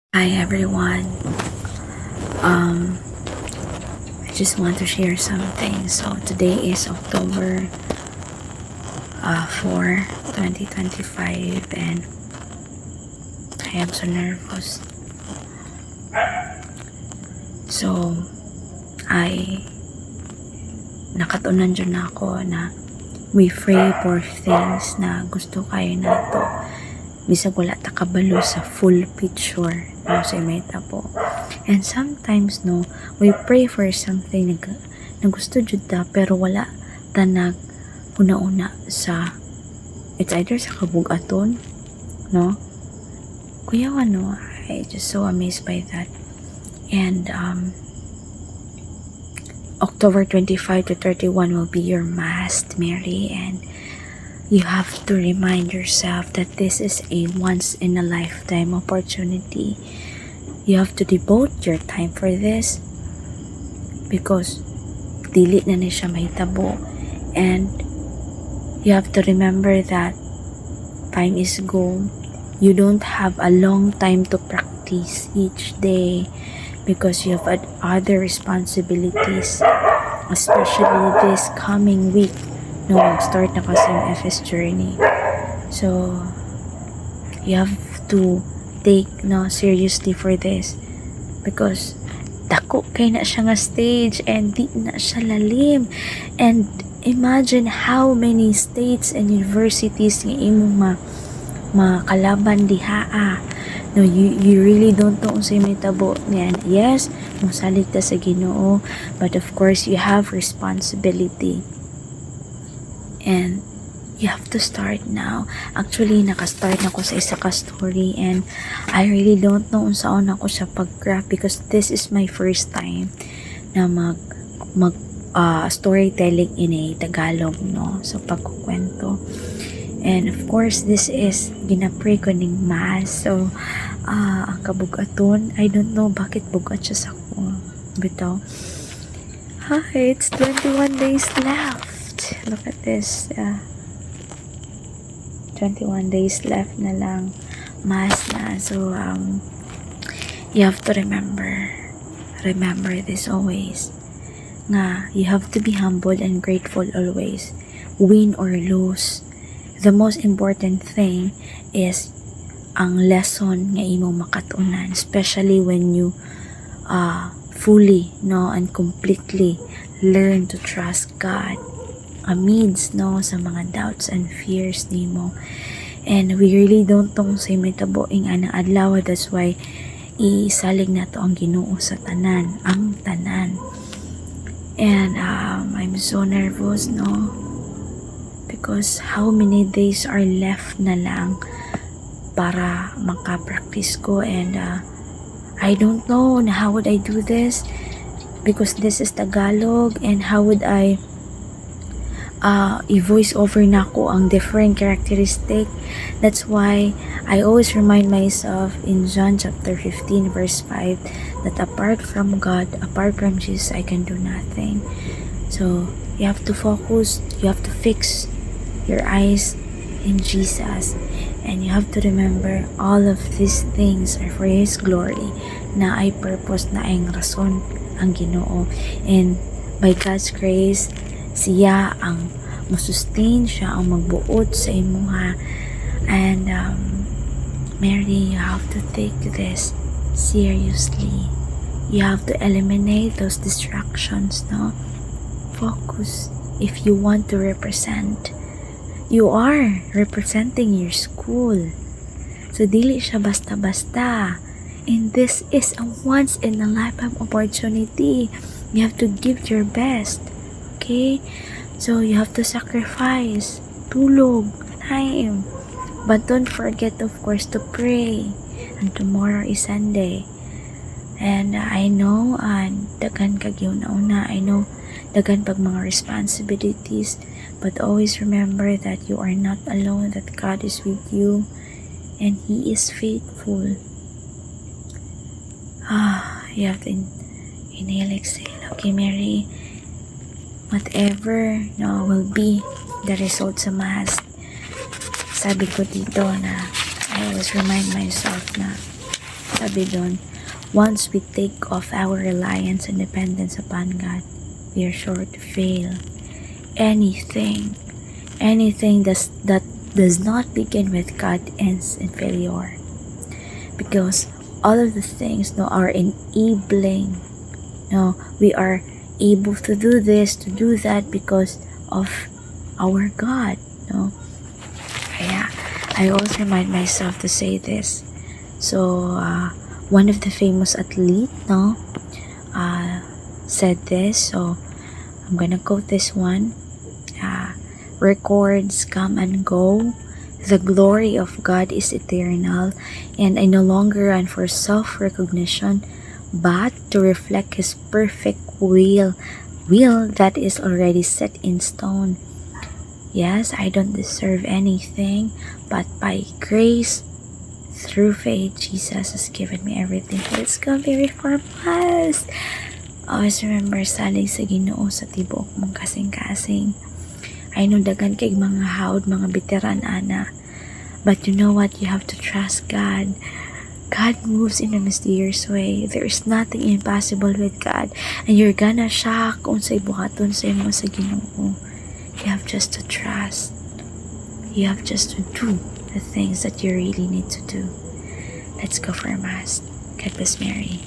Hi everyone. I just want to share something. So today is October 4, 2025 and I am so nervous. So I nakatunan dyan ako na we pray for things na gusto kayo nato. Bisag wala ta kabalo sa full picture no sa meta po. And sometimes no, we pray for something na gusto jud ta pero wala ta nag una-una sa it's either sa kabugaton no. Kuya ano, I just so amazed by that. And October 25 to 31 will be your MASTS, Mary, and you have to remind yourself that this is a once in a lifetime opportunity. You have to devote your time for this because dili na ni siya mahitabo, and you have to remember that time is gold. You don't have a long time to practice each day because you have other responsibilities, especially this coming week. No, start na kasi yung FS journey. So, you have to take seriously for this because dako kay na siya nga stage and di na siya lalim. And imagine how many states and universities nga imong makalaban dihaa. No, you really don't know sa mitabo niyan. Yes, mosalig ta sa Ginoo, but of course you have responsibility. And you have to start now. Actually, nakastart na ko sa isa ka story and I really don't know saan ako siya pag-craft because this is my first time na mag storytelling in a Tagalog, no? So, pagkukwento. And of course, this is ginapray ko ning mass. So, ang kabugaton, I don't know bakit bugat siya sa ko. Bitaw. Hi, it's 21 days left. Look at this. 21 days left na lang. Mass na. So, you have to remember this always. Nga, you have to be humble and grateful always. Win or lose. The most important thing is ang lesson nga imong makatunan, especially when you fully and completely learn to trust God amidst sa mga doubts and fears nimo. And we really don't tong say may taboing anang adlaw. That's why isalig na to ang Ginoo sa tanan, ang tanan. And I'm so nervous because how many days are left na lang para makapractice ko. And I don't know how would I do this because this is Tagalog, and how would I i-voice over na ko ang different characteristic. That's why I always remind myself in John chapter 15 verse 5 that apart from God, apart from Jesus, I can do nothing. So you have to focus, you have to fix your eyes in Jesus, and you have to remember all of these things are for His glory, na ay purpose, na ay rason ang Ginoo. And by God's grace, siya ang masustain, siya ang magbuot sa imuha. And Mary, you have to take this seriously. You have to eliminate those distractions, focus. If you want to represent, you are representing your school, so dili siya basta-basta. And this is a once in a lifetime opportunity. You have to give your best. Okay? So, you have to sacrifice tulog, time. But don't forget, of course, to pray. And tomorrow is Sunday. And I know, dagan kag yun una. I know, dagan pag mga responsibilities. But always remember that you are not alone, that God is with you. And He is faithful. You have to inhale, exhale. Okay, Mary? Whatever will be the result sa MASTS, sabi ko dito na I always remind myself na Sabi doon, once we take off our reliance and dependence upon God, we are sure to fail. Anything that does not begin with God ends in failure. Because all of the things are enabling. We are able to do this, to do that because of our God. Kaya I always remind myself to say this. So one of the famous athlete said this, so I'm gonna quote this one. Records come and go. The glory of God is eternal, and I no longer run for self-recognition, but to reflect His perfect will that is already set in stone. Yes, I don't deserve anything, but by grace, through faith, Jesus has given me everything. Let's go be reformed. Always remember, salig sa Ginoo sa tibuok mong kasing-kasing. I know dagan kay mga hawd, mga veteran ana. But you know what? You have to trust God. God moves in a mysterious way. There is nothing impossible with God. And you're gonna shock kung sa ibuhaton sa imo sa Ginoo. You have just to trust. You have just to do the things that you really need to do. Let's go for a Mass. God bless Mary.